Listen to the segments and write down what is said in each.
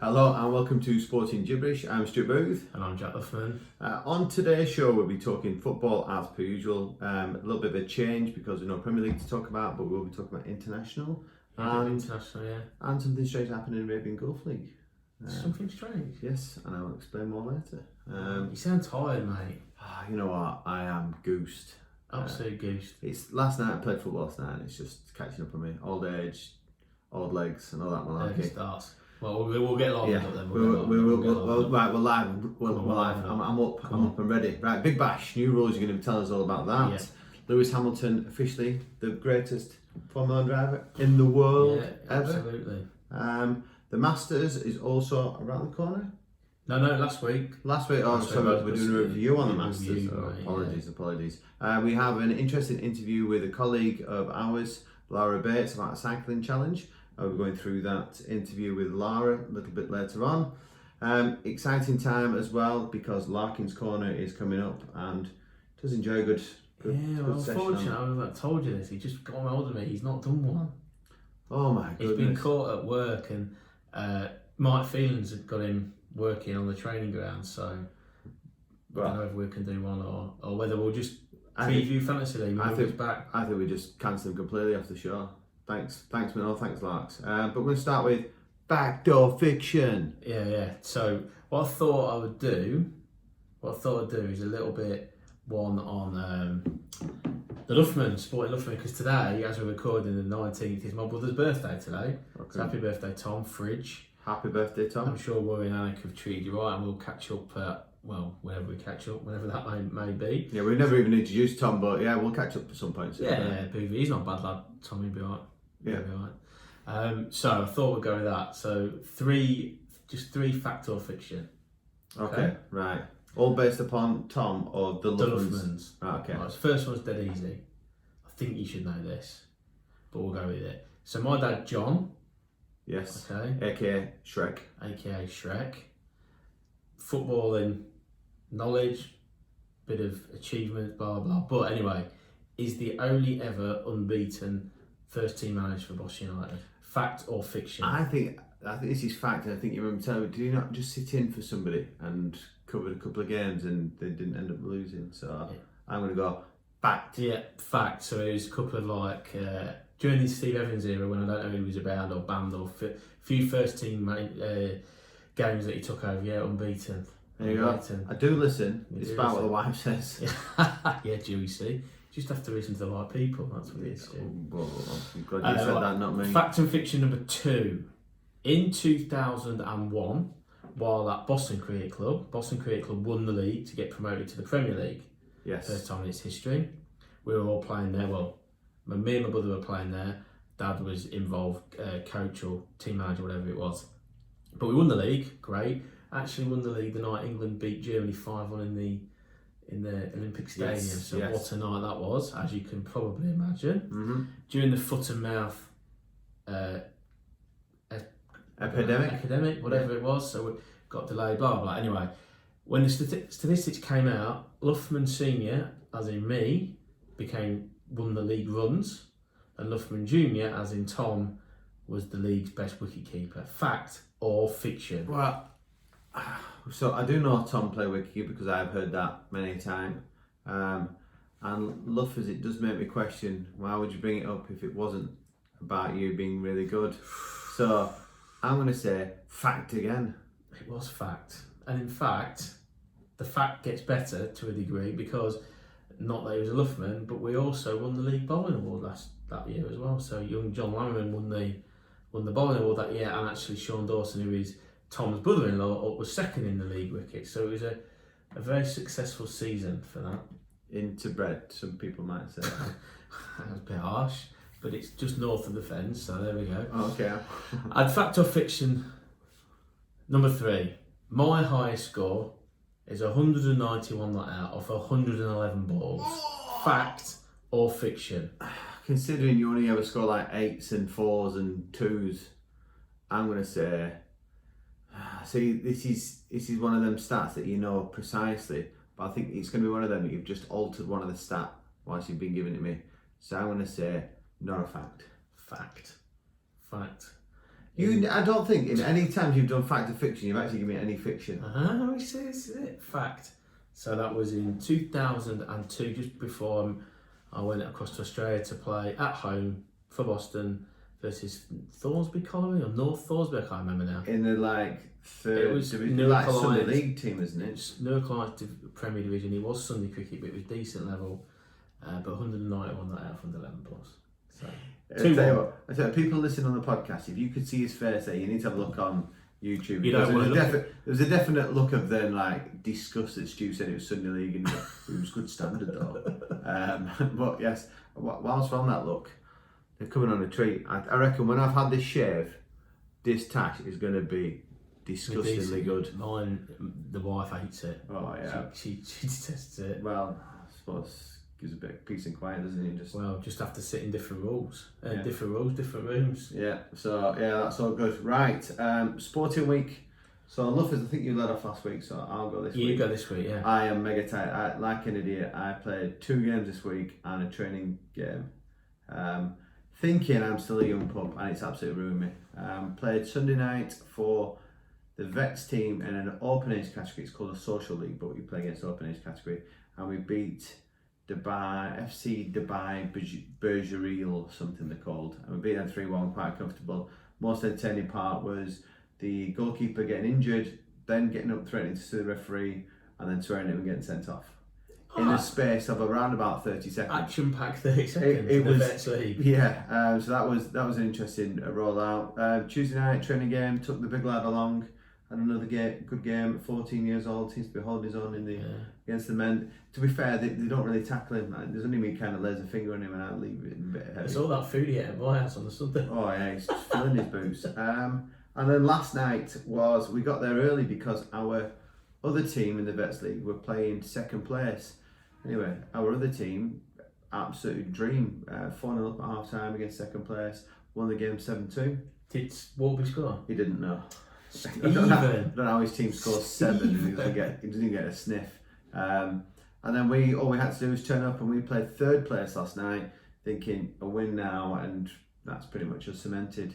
Hello and welcome to Sporting Gibberish. I'm Stuart Booth. And I'm Jack Luffman. On today's show we'll be talking football as per usual. A little bit of a change because there's no Premier League to talk about, but we'll be talking about international. International, yeah. And something strange happened in Arabian Gulf League. Something strange? Yes, and I'll explain more later. You sound tired, mate. You know what, I am goosed. Absolute goosed. It's last night, I played football last night and it's just catching up on me. Old age, old legs and all that malarkey. Starts. Well, we'll get live up then. Right, we're live. We're live. I'm up and ready. Right, Big Bash, new rules. You're going to tell us all about that. Yeah. Lewis Hamilton, officially the greatest Formula 1 driver in the world ever. Absolutely. The Masters is also around the corner. No, last week. Last week, sorry, we're doing a review on the Masters. Apologies. We have an interesting interview with a colleague of ours, Lara Bates, about a cycling challenge. We're going through that interview with Lara a little bit later on. Exciting time as well because Larkin's Corner is coming up and does enjoy a good Unfortunately, I told you this. He just got hold of me. He's not done one. Oh my goodness. He's been caught at work and Mike Phelan's had got him working on the training ground. So I don't know if we can do one or whether we'll just preview Fantasy League. I think we just cancel him completely off the show. Thanks, Minnow. Thanks, Larks. But we're going to start with Backdoor Fiction. Yeah. So what I thought I would do is a little bit one on the Luffman, Sporting Luffman, because today, as we're recording the 19th, is my brother's birthday today. Okay. So happy birthday, Tom Fridge. Happy birthday, Tom. I'm sure Rory and Annick have treated you right, and we'll catch up whenever we catch up, whenever that may be. Yeah, we've never even introduced Tom, but yeah, we'll catch up at some point. Yeah, he's not a bad lad. Tom, he'll be alright. Yeah. So I thought we'd go with that. So three fact or fiction. Okay, right. All based upon Tom or the Luffmans. Right, okay. Right, so first one's dead easy. I think you should know this, but we'll go with it. So my dad, John. Yes. Okay. AKA Shrek. AKA Shrek. Footballing knowledge, bit of achievement, blah blah. But anyway, is the only ever unbeaten first team manager for Boston United. Fact or fiction? I think this is fact. I think you remember telling me, did you not just sit in for somebody and covered a couple of games and they didn't end up losing? So yeah. I'm going to go fact. Yeah, fact. So it was a couple of during the Steve Evans era when I don't know if he was around or banned or few first team games that he took over. Yeah, unbeaten. There you go. I do listen. It's about what the wife says. Yeah, do you see? Just have to listen to the right people, that's what it is. Well, I'm glad you said that, not me. Fact and fiction number 2. In 2001, while at Boston Cricket Club won the league to get promoted to the Premier League. Yes. First time in its history. We were all playing there. Well, me and my brother were playing there. Dad was involved, coach or team manager, whatever it was. But we won the league, great. Actually won the league the night England beat Germany 5-1 in the Olympic Stadium. Yes, so what a night that was, as you can probably imagine. Mm-hmm. During the foot and mouth epidemic, whatever it was, so we got delayed, blah blah. Anyway, when the statistics came out, Luffman Senior, as in me, won the league runs, and Luffman Junior, as in Tom, was the league's best wicketkeeper. Fact or fiction? Well, so I do know Tom play wicketkeeper because I've heard that many times. And Luffers, it does make me question, why would you bring it up if it wasn't about you being really good? So I'm going to say fact again. It was fact. And in fact, the fact gets better to a degree because not that he was a Luffman, but we also won the league bowling award that year as well. So young John Lammerman won the bowling award that year, and actually Sean Dawson, who is Tom's brother-in-law, was second in the league wicket. So it was a very successful season for that. Interbred, some people might say. That was a bit harsh, but it's just north of the fence, so there we go. Oh, okay. And fact or fiction number 3. My highest score is 191 not out of 111 balls. Fact or fiction? Considering you only ever score like 8s and 4s and 2s, I'm going to say, see, this is one of them stats that you know precisely, but I think it's going to be one of them that you've just altered one of the stat whilst you've been giving it me. So I'm going to say not a fact. Fact. I don't think in any times you've done fact or fiction, you've actually given me any fiction. This is it. Fact. So that was in 2002, just before I went across to Australia to play at home for Boston versus Thorsby Colliery or North Thorsby, I can't remember now. In the third, it was Sunday League team, isn't it? Newark Lions Premier Division. It was Sunday cricket, but it was decent level. But 191 not out from 11 plus. So I tell you, people listening on the podcast, if you could see his face there, you need to have a look on YouTube. There was a definite look of then disgust that Stu said it was Sunday League and it was good standard though. But yes, whilst we're on that look, they're coming on a treat. I reckon when I've had this shave, this tash is going to be disgustingly good. Mine, the wife hates it. Oh yeah, she detests it. Well, I suppose gives a bit of peace and quiet, doesn't it? Just have to sit in different rooms, different rooms. Yeah. So that's all good. Right. Sporting week. So Luffers, I think you led off last week, so I'll go this week. You go this week, yeah. I am mega tight. Like an idiot, I played 2 games this week and a training game. Thinking I'm still a young pup, and it's absolutely ruined me. Played Sunday night for the Vets team in an open age category. It's called a social league, but we play against open age category, and we beat FC Dubai Bergerie or something they're called, and we beat them 3-1, quite comfortable. Most entertaining part was the goalkeeper getting injured, then getting up threatening to sue the referee, and then swearing at him and getting sent off. In a space of around about 30 seconds. Action-packed 30 seconds in the Vets League. Yeah, so that was an interesting rollout. Tuesday night training game, took the big lad along, had another good game. 14 years old, seems to be holding his own against the men. To be fair, they don't really tackle him. There's only me kind of lays a finger on him and I leave it a bit heavy. It's all that food he ate at my house on the Sunday. Oh yeah, he's just filling his boots. And then last night we got there early because our other team in the Vets League were playing second place. Anyway, our other team, absolute dream, 4-0 up at half time against second place, won the game 7-2. Did Warby score? He didn't know. I Even? don't know how his team scores 7 and he doesn't get a sniff. And then all we had to do was turn up, and we played third place last night, thinking a win now, and that's pretty much us cemented.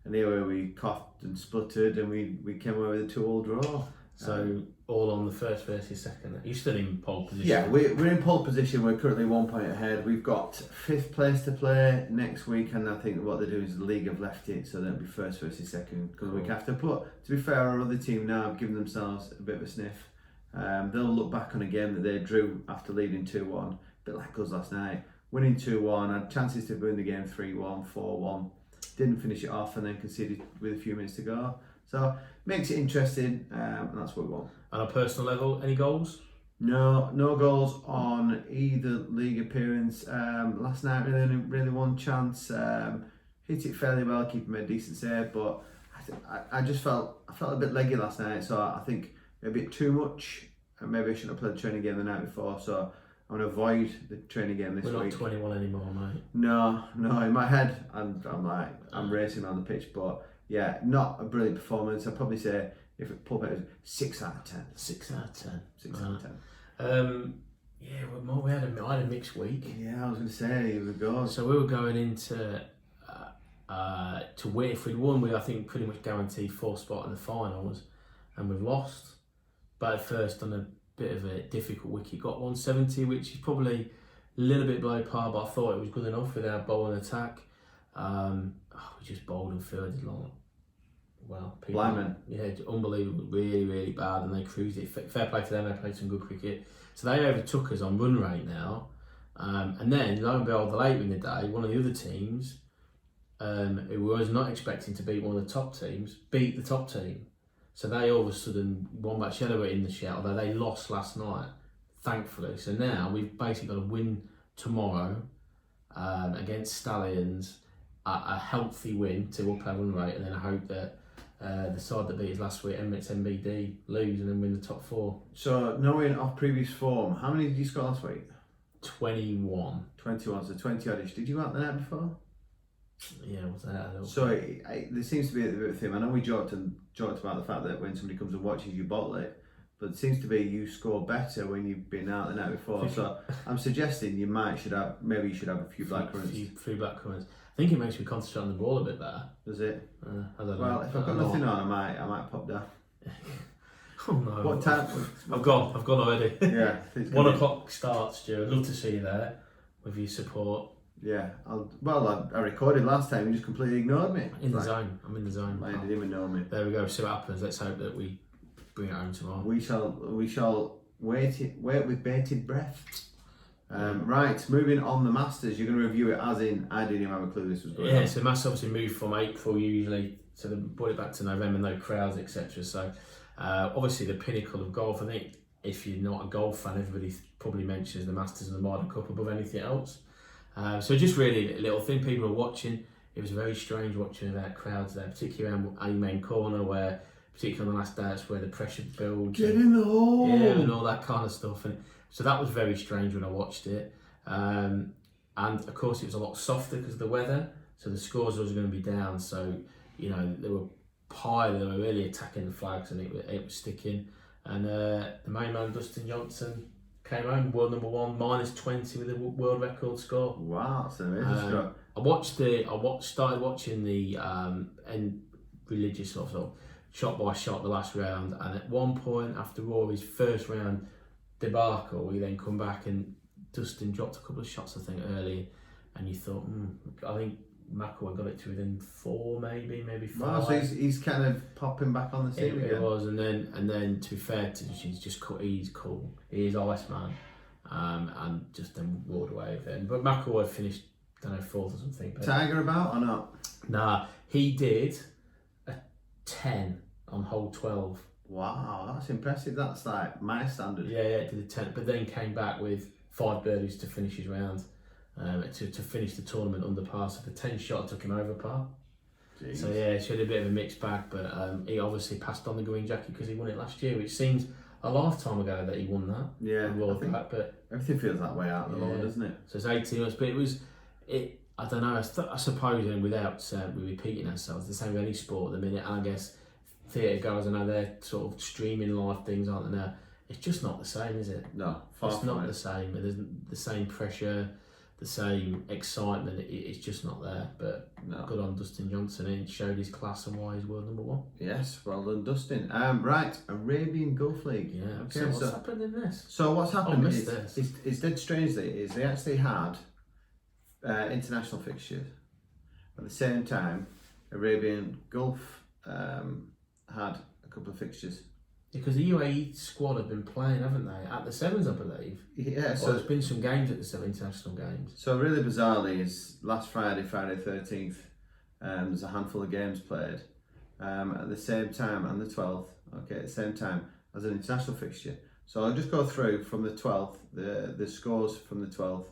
And here we coughed and spluttered, and we came away with a 2-2 draw. So all on the first versus second. You're still in pole position. Yeah, we're in pole position. We're currently 1 point ahead. We've got 5th place to play next week, and I think what they do is the league have left it so they'll be first versus second because the week after. But to be fair, our other team now have given themselves a bit of a sniff. They'll look back on a game that they drew after leading 2-1, a bit like us last night, winning 2-1, had chances to win the game 3-1, 4-1, didn't finish it off, and then conceded with a few minutes to go. So makes it interesting, and that's what we want. On a personal level, any goals? No goals on either league appearance. Last night, really one chance. Hit it fairly well, keeping a decent save, but I just felt a bit leggy last night. So I think maybe a bit too much, and maybe I shouldn't have played the training game the night before. So I'm going to avoid the training game this week. We're not 21 anymore, mate. No. In my head, I'm racing around the pitch, but. Yeah, not a brilliant performance. I'd probably say if it pulled it was 6 out of 10. 6 out of 10. 6 out of 10. I had a mixed week. Yeah, I was going to say, here we go. So we were going into to win. If we'd won, we I think pretty much guaranteed 4th spot in the finals, and we've lost. But at first, on a bit of a difficult week, got 170, which is probably a little bit below par, but I thought it was good enough with our bowling attack. We just bowled and fielded long. Well, Blimey. Yeah, unbelievable, really, really bad, and they cruised it. Fair play to them, they played some good cricket. So they overtook us on run rate now. And then, lo and behold, later in the day, one of the other teams, who was not expecting to beat one of the top teams, beat the top team. So they all of a sudden won back. Shadow were in the shell, although they lost last night, thankfully. So now we've basically got to win tomorrow against Stallions, a healthy win to up our run rate, and then I hope that the side that beat us last week, Emirates MBD, lose and then win the top 4. So, knowing off previous form, how many did you score last week? 21. 21, so 20 oddish. Did you go out the night before? Yeah, was that a little So, there seems to be a bit of a theme. I know we joked about the fact that when somebody comes and watches you bottle it, but it seems to be you score better when you've been out the night before. So, I'm suggesting you should have a few blackcurrants. Few blackcurrants. I think it makes me concentrate on the ball a bit better. Does it? I don't know. Well, if I've got nothing on, I might pop down. Oh no! What time? I've gone already. Yeah. 1 o'clock starts, Stu. I'd love to see you there with your support. Yeah. I recorded last time. You just completely ignored me. In the zone. I'm in the zone. I didn't even know me. There we go. See what happens. Let's hope that we bring it home tomorrow. We shall wait with bated breath. Right, moving on the Masters. You're going to review it as in I didn't even have a clue this was going on. Yeah, so the Masters obviously moved from April usually, so they brought it back to November, no crowds, etc. So obviously the pinnacle of golf. I think if you're not a golf fan, everybody probably mentions the Masters and the Ryder Cup above anything else. So just really a little thing people are watching. It was very strange watching without crowds there, particularly around a main corner where, particularly on the last day, that's where the pressure builds. Get in the hole! Yeah, and all that kind of stuff. And so that was very strange when I watched it. And of course it was a lot softer because of the weather, so the scores was going to be down. So, they were really attacking the flags and it was sticking. And the main man, Dustin Johnson, came home, world number 1, -20 with a world record score. Wow, that's an amazing score. Started watching the religious sort of shot by shot the last round, and at one point after Rory's first round debacle, we then come back and Dustin dropped a couple of shots I think early, and you thought, I think McIlroy got it to within 4, maybe 5. Wow, so he's kind of popping back on the scene again. It was, and then to be fair to he's just cool. He's cool. He is ice man, and just then roared away with it. But McIlroy finished, I don't know, 4th or something. But Tiger about or not? Nah, he did a 10 on hole 12. Wow, that's impressive. That's like my standard. Yeah, it did a 10, but then came back with 5 birdies to finish his round, to finish the tournament under par. So the 10 shot took him over par. Jeez. So yeah, she had a bit of a mixed bag, but he obviously passed on the green jacket because he won it last year, which seems a lifetime ago that he won that. Yeah, but everything feels that way out of the law, doesn't it? So it's 18 months, but I don't know. I suppose, and without repeating ourselves, the same with any sport at the minute. And I guess theatre goers, I know they're sort of streaming live things, aren't they now? It's just not the same, is it? No, it's not the same. There's the same pressure, the same excitement. It's just not there. But good on Dustin Johnson. He showed his class and why he's world number 1. Yes, well done, Dustin. Right, Arabian Gulf League. Yeah. Okay. So what's happened in this? So what's happened is dead strangely is they actually had international fixtures at the same time. Arabian Gulf had a couple of fixtures. Because the UAE squad have been playing, haven't they? At the Sevens, I believe. Yeah, so there's been some games at the 7 international games. So really bizarrely is last Friday 13th, there's a handful of games played at the same time, and the 12th, at the same time as an international fixture. So I'll just go through from the 12th, the scores from the 12th.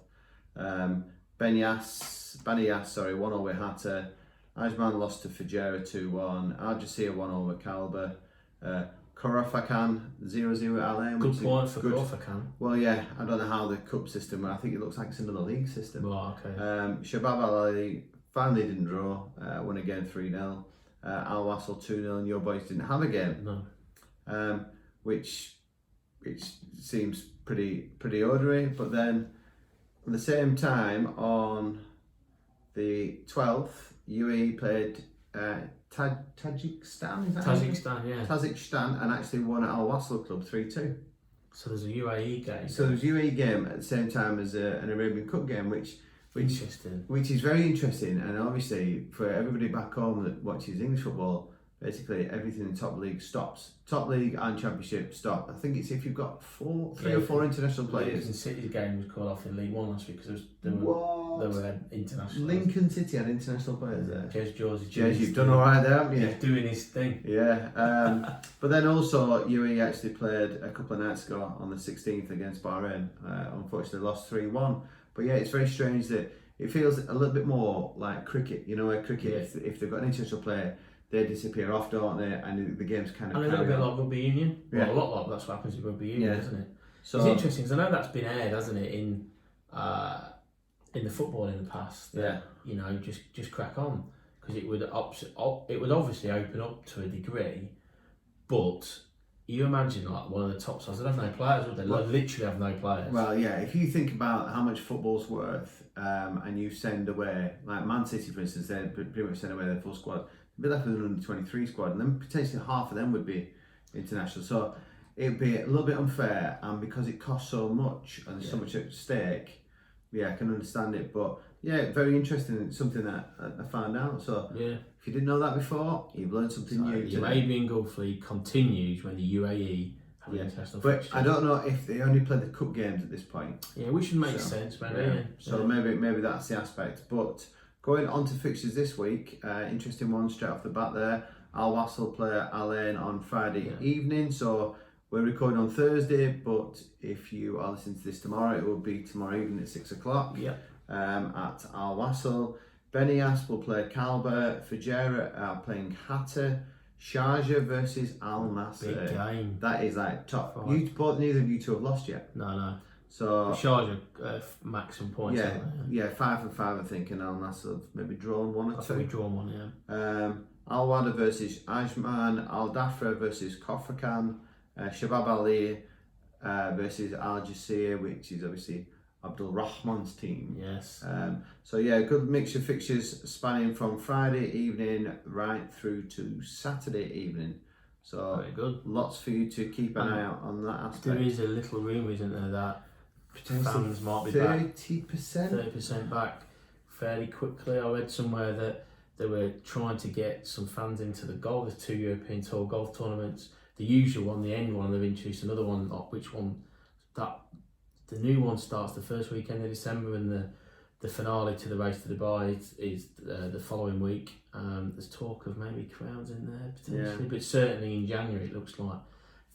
Banias, 1 over Hatta. Ajman lost to Fujairah 2-1. Algeciras 1 over Kalba. Khurafakan 0-0 at Al-Ain. Good point for Khurafakan. Well, yeah, I don't know how the cup system. I think it looks like it's another league system. Oh, okay. Shabab Al Ali finally didn't draw. Won again 3-0. Al Wasl 2-0. And your boys didn't have a game. No. Which seems pretty ordinary. But then at the same time on the 12th, UAE played Tajikistan, is that Tajikistan, yeah. Tajikistan, and actually won at Al Wasl Club 3-2. So there's a UAE game. So there's a UAE game at the same time as an Arabian Cup game, which interesting. Which is very interesting, and obviously for everybody back home that watches English football, basically everything in top league stops. Top league and championship stop. I think it's if you've got 3 or 4 international players. Lincoln City's game was called off in League One last week because there were international. Lincoln City had international players there. Jez, you've done all right there, haven't you? He's doing his thing. Yeah. But then also UAE actually played a couple of nights ago on the 16th against Bahrain. Unfortunately lost 3-1. But yeah, it's very strange that it feels a little bit more like cricket. You know, where cricket, if they've got an international player, they disappear off, don't they? And the game's kind of. And a little bit like rugby union. Yeah. Well, a lot like that's what happens with rugby union, isn't it? So it's interesting because I know that's been aired, hasn't it, in the football in the past. That, you know, just crack on because it would obviously open up to a degree, but you imagine like one of the top sides, they'd have no players, would they? Well, they'd literally have no players. Well, yeah, if you think about how much football's worth, and you send away, like Man City for instance, they pretty much send away their full squad, they'd be left with an under 23 squad, and then potentially half of them would be international. So it'd be a little bit unfair, and because it costs so much and there's so much at stake, yeah, I can understand it. But yeah, very interesting. It's something that I found out. So yeah. if you didn't know that before, you've learned something new The today. Arabian Gulf League continues when the UAE have an international But fixture. I don't know if they only play the cup games at this point. Yeah, which would make sense, maybe. Yeah. So maybe that's the aspect. But going on to fixtures this week, interesting one straight off the bat there. Al Wassel play Al Ain on Friday evening. So we're recording on Thursday, but if you are listening to this tomorrow, it will be tomorrow evening at 6 o'clock. Yeah. At Al Wassel. Benias will play Kalba. Fujera are playing Hatta. Sharjah versus Al Nassr. Big game. That is like top. Neither of you two have lost yet. No. So Sharjah maximum points. Yeah, 5 and 5 I think, and Al Nassr have maybe drawn one or two. We've drawn one, yeah. Al Wada versus Ajman. Al Dafra versus Kofakan. Shabab Ali versus Al Jazeera, which is obviously Abdul Rahman's team. Yes. So yeah, good mixture of fixtures spanning from Friday evening right through to Saturday evening. So very good. Lots for you to keep an eye out on that aspect. There is a little rumour, isn't there, that fans might be 30%? 30% back fairly quickly. I read somewhere that they were trying to get some fans into the golf. There's 2 European Tour golf tournaments. The usual one, the end one, they've introduced another one. Which one? The new one starts the first weekend of December, and the finale to the race to Dubai is the following week. There's talk of maybe crowds in there potentially, but certainly in January it looks like.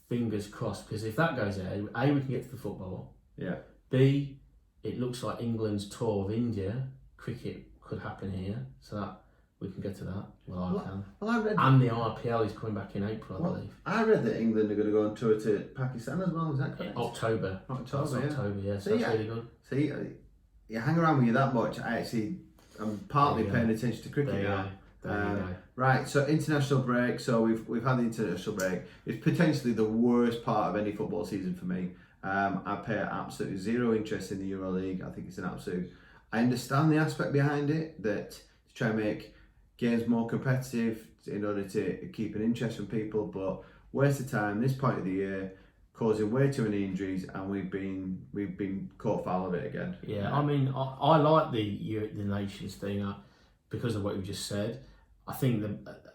Fingers crossed, because if that goes ahead, A, we can get to the football. Yeah. B, it looks like England's tour of India cricket could happen here, so that we can get to that. Well, I can. Well, I read. And the IPL is coming back in April, I believe. I read that England are going to go on tour to Pakistan as well. Is that correct? October, yeah. So that's really good. See, you hang around with you that much. I'm partly paying attention to cricket now. Right, so international break. So we've had the international break. It's potentially the worst part of any football season for me. I pay absolutely zero interest in the EuroLeague. I think it's an absolute. I understand the aspect behind it, that to try and make games more competitive in order to keep an interest from people, but waste of time this point of the year, causing way too many injuries, and we've been caught foul of it again. Yeah, I mean, I like the Nations thing because of what you just said. I think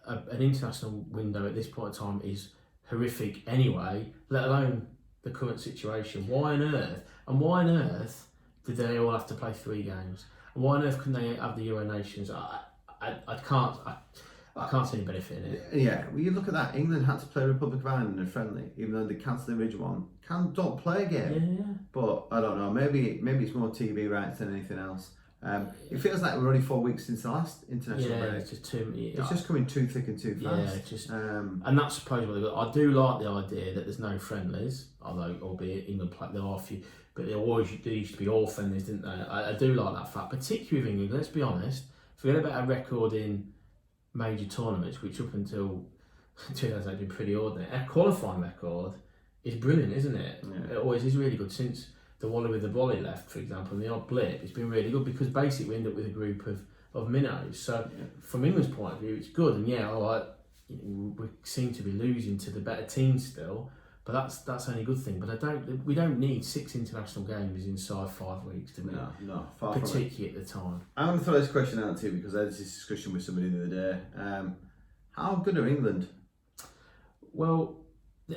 an international window at this point in time is horrific anyway, let alone the current situation. Why on earth did they all have to play 3 games? And why on earth couldn't they have the Euro Nations? I can't see any benefit in it. Yeah, well, you look at that. England had to play Republic of Ireland in a friendly, even though they cancelled the original one. Don't play a game. Yeah. But I don't know. Maybe it's more TV rights than anything else. It feels like we're only 4 weeks since the last international break. It's just too. It's just coming too thick and too fast. And that's supposedly. I do like the idea that there's no friendlies, although albeit England play there are a few, but there used to be all friendlies, didn't they? I do like that fact, particularly with England. Let's be honest. Forget about a record in major tournaments, which up until 2008 has been pretty ordinary. Our qualifying record is brilliant, isn't it? Yeah. It always is really good. Since the Wally with the volley left, for example, and the odd blip, it's been really good because basically we end up with a group of minnows. So from England's point of view, it's good. And we seem to be losing to the better teams still, but that's only a good thing. But we don't need 6 international games inside 5 weeks, do we? No, far from it. Particularly at the time. I'm going to throw this question out to you because I had this discussion with somebody the other day. How good are England? Well,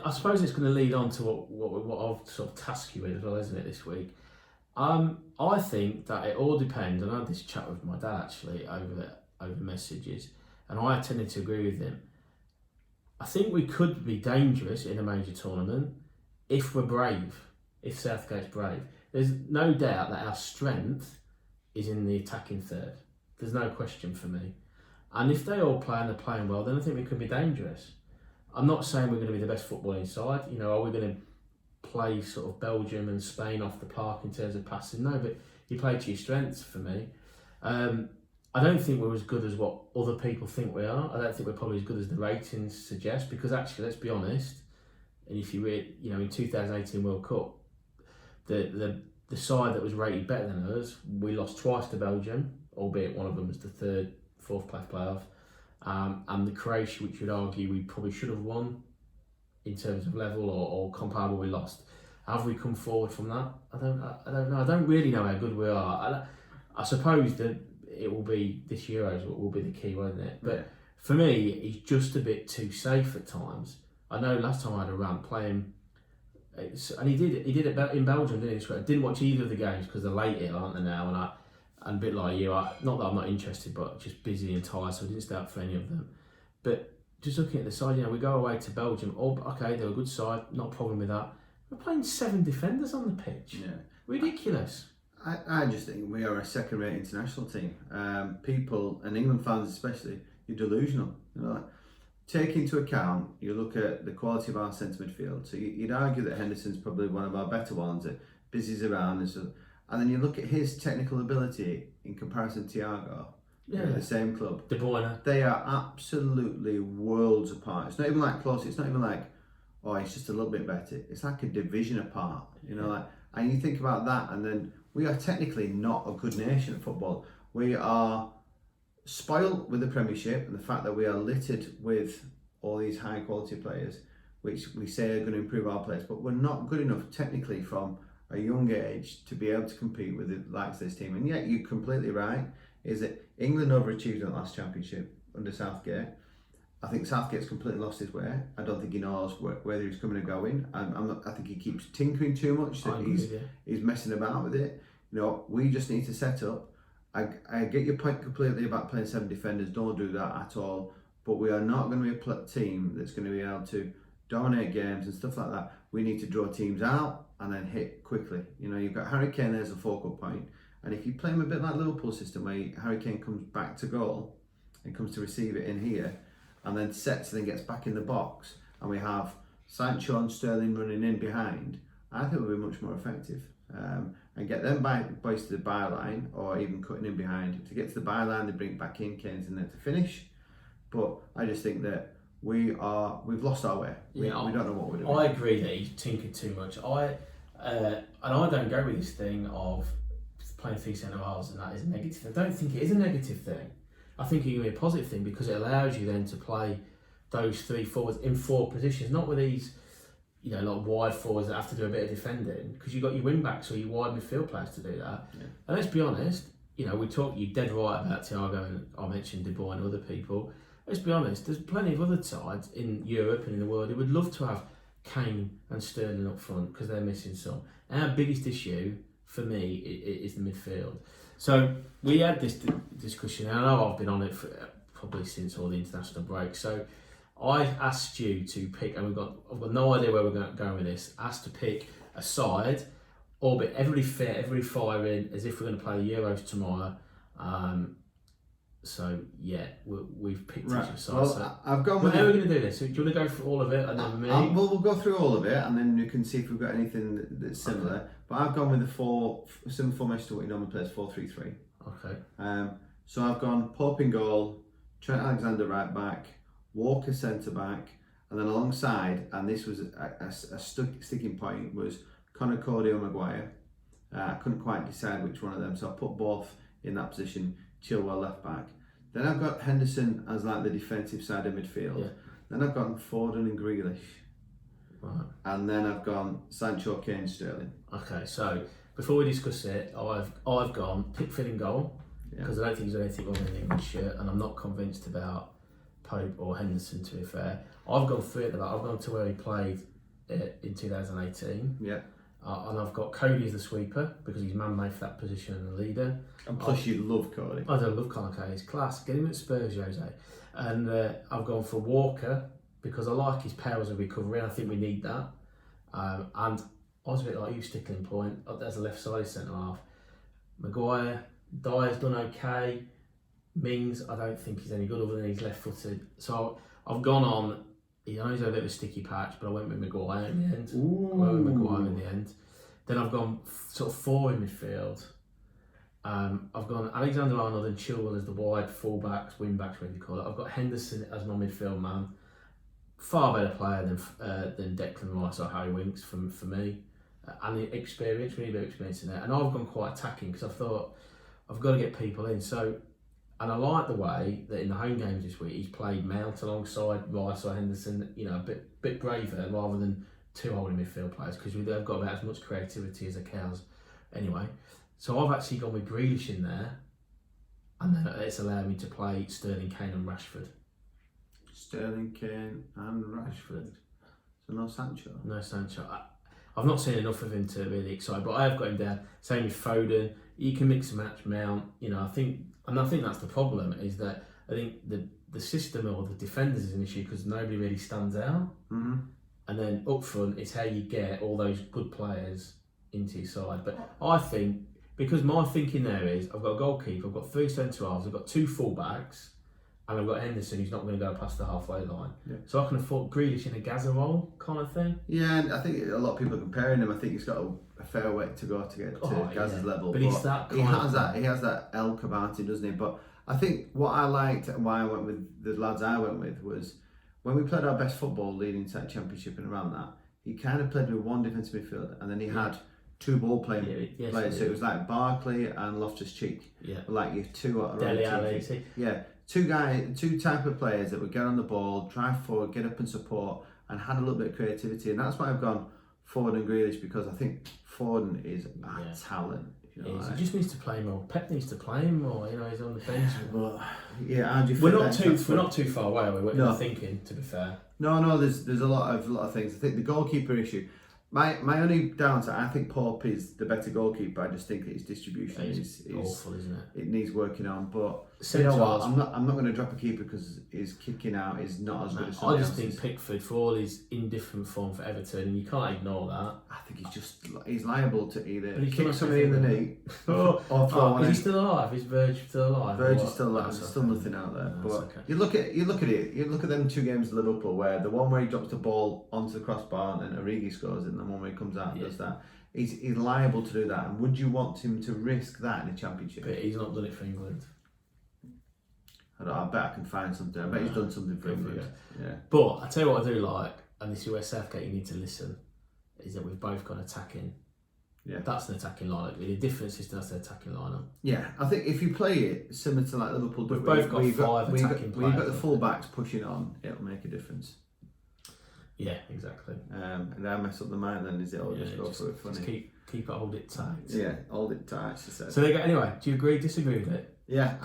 I suppose it's going to lead on to what I've sort of tasked you with as well, isn't it, this week? I think that it all depends, and I had this chat with my dad actually over messages, and I tended to agree with him. I think we could be dangerous in a major tournament if we're brave, if Southgate's brave. There's no doubt that our strength is in the attacking third. There's no question for me. And if they all play and they're playing well, then I think we could be dangerous. I'm not saying we're going to be the best footballing side. Are we going to play sort of Belgium and Spain off the park in terms of passing? No, but you play to your strengths for me. I don't think we're as good as what other people think we are. I don't think we're probably as good as the ratings suggest, because actually, let's be honest, And if you read, in 2018 World Cup, the side that was rated better than us, we lost twice to Belgium, albeit one of them was the fourth place playoff, and the Croatia, which you'd argue we probably should have won in terms of level or comparable, we lost. Have we come forward from that? I don't know. I don't really know how good we are. I suppose that it will be this Euros will be the key, won't it? But for me, he's just a bit too safe at times. I know last time I had a rant playing, and he did it in Belgium, didn't he? I didn't watch either of the games because they're late here, aren't they now? And a bit like you, not that I'm not interested, but just busy and tired, so I didn't stay up for any of them. But just looking at the side, we go away to Belgium. Oh, okay, they're a good side, not a problem with that. We're playing 7 defenders on the pitch. Yeah, ridiculous. I just think we are a second-rate international team. People, and England fans especially, you're delusional. Take into account, you look at the quality of our centre midfield. So you'd argue that Henderson's probably one of our better ones. That busies around and then you look at his technical ability in comparison to Thiago. The same club. De Bruyne. They are absolutely worlds apart. It's not even like close. It's not even like, oh, it's just a little bit better. It's like a division apart. And you think about that, and then we are technically not a good nation at football. We are spoiled with the Premiership and the fact that we are littered with all these high quality players, which we say are going to improve our place, but we're not good enough technically from a young age to be able to compete with the likes of this team. And yet you're completely right, is that England overachieved in the last championship under Southgate. I think Southgate's completely lost his way. I don't think he knows whether he's coming and going. I think he keeps tinkering too much, that he's messing about with it. We just need to set up. I get your point completely about playing 7 defenders. Don't do that at all. But we are not going to be a team that's going to be able to dominate games and stuff like that. We need to draw teams out and then hit quickly. You've got Harry Kane as a focal point, and if you play him a bit like Liverpool system, where Harry Kane comes back to goal and comes to receive it in here, and then sets and then gets back in the box, and we have Sancho and Sterling running in behind, I think we'll be much more effective. And get them boys to the byline, or even cutting in behind. To get to the byline, they bring it back in, Kane's in there to finish. But I just think that we've lost our way. We don't know what we're doing. I agree that he's tinkered too much. And I don't go with this thing of playing 3 centre halves and that is a negative. I don't think it is a negative thing. I think it can be a positive thing because it allows you then to play those 3 forwards in 4 positions, not with these, like wide forwards that have to do a bit of defending, because you've got your wing backs or your wide midfield players to do that. Yeah. And let's be honest, we talk, you're dead right about Thiago, and I mentioned De Bruyne and other people. Let's be honest, there's plenty of other sides in Europe and in the world who would love to have Kane and Sterling up front because they're missing some. Our biggest issue, for me, is the midfield. So we had this discussion, and I know I've been on it for probably since all the international break. So I asked you to pick, and I've got no idea where we're going with this. Asked to pick a side, orbit everybody fit, everybody firing, as if we're going to play the Euros tomorrow. So yeah, we've picked each side. Well, so I've gone. How are we going to do this? So do you want to go through all of it and then me? We'll go through all of it, and then you can see if we've got anything that's similar. Okay. But I've gone with the similar formation to what he normally plays, 4-3-3. Okay. So I've gone Pope in goal, Trent Alexander right back, Walker centre back, and then alongside, and this was a sticking point, was Conor Cody or Maguire. I couldn't quite decide which one of them, so I put both in that position. Chilwell left back. Then I've got Henderson as like the defensive side of midfield. Yeah. Then I've gone Foden and Grealish. Right. And then I've gone Sancho, Kane, Sterling. Okay, so before we discuss it, I've gone Pickford in goal because I don't think he's anything wrong with an English shirt, and I'm not convinced about Pope or Henderson, to be fair. I've gone 3 at the back. I've gone to where he played in 2018. Yeah. And I've got Cody as the sweeper because he's man-made for that position and the leader. And plus you love Cody. I don't love Conor Cody, he's class. Get him at Spurs, Jose. And I've gone for Walker because I like his powers of recovery and I think we need that. And I was a bit like you, Stickling point. There's a left-sided centre-half. Maguire, Dyer's done okay. Mings, I don't think he's any good other than he's left-footed. So I've gone on. I know he's a bit of a sticky patch, but I went with Maguire in the end. Then I've gone sort of 4 in midfield. I've gone Alexander-Arnold and Chilwell as the wide full-backs, wing-backs, whatever you call it. I've got Henderson as my midfield man. far better player than Declan Rice or Harry Winks for me. And the experience, really bit of experience in there. And I've gone quite attacking because I thought I've got to get people in. So, and I like the way that in the home games this week he's played Mount alongside Rice or Henderson. You know, a bit braver rather than two holding midfield players because they've got about as much creativity as the cows. Anyway, so I've actually gone with Grealish in there, and then it's allowed me to play Sterling, Kane, and Rashford. Sterling, Kane, and Rashford. So no Sancho. No Sancho. I've not seen enough of him to really excite, but I have got him down. Same with Foden. You can mix and match Mount. You know, I think that's the problem is that I think the system or the defenders is an issue because nobody really stands out. Mm-hmm. And then up front, it's how you get all those good players into your side. But I think because my thinking there is I've got a goalkeeper, I've got 3 centre halves, I've got 2 full backs, and I've got Henderson who's not going to go past the halfway line. Yeah. So I can afford Grealish in a Gaza role kind of thing. Yeah, and I think a lot of people are comparing him. I think he's got a fair way to go to get to Gaza's level. But he's that he has that elk about him, doesn't he? But I think what I liked and why I went with the lads I went with was when we played our best football leading to that championship and around that, he kind of played with one defensive midfielder and then he had 2 ball playing players. So it was like Barkley and Loftus-Cheek. Yeah. Like your 2 Dele Alli. Yeah. 2 type of players that would get on the ball, drive forward, get up and support, and had a little bit of creativity. And that's why I've gone Foden and Grealish because I think Foden is a talent. He just needs to play more. Pep needs to play him more. You know, he's on the bench. Well, yeah, how do you we're not too far away. Are we? What you're thinking, to be fair. No. There's a lot of things. I think the goalkeeper issue. My only downside, I think Pope is the better goalkeeper. I just think that his distribution is awful, isn't it? It needs working on. But you know what? I'm not going to drop a keeper because his kicking out is not as good as somebody else's. I just think Pickford, for all his indifferent form for Everton, and you can't ignore that. I think he's liable to either kick somebody in the knee or throw one. Is he still alive? Is Verge still alive? Verge is still alive. There's still nothing out there. But okay. You look at it. You look at them 2 games at Liverpool where the one where he drops the ball onto the crossbar and Origi scores it, and the one where he comes out and does that. He's liable to do that. And would you want him to risk that in the Championship? But he's not done it for England. I bet I can find something. I bet he's done something for England. Yeah. But I tell you what I do like, and this is where Southgate you need to listen, is that we've both gone attacking. Yeah. That's an attacking lineup. In a different system, that's an attacking lineup. Yeah, I think if you play it similar to like Liverpool, we've both got 5 attacking players. When you've got the full backs pushing on, it'll make a difference. Yeah, exactly. And I mess up the mind then, is it? Or just go for it funny? Just keep it, hold it tight. Yeah, hold it tight, she said. So there you go. Anyway, do you agree, disagree with it? Yeah,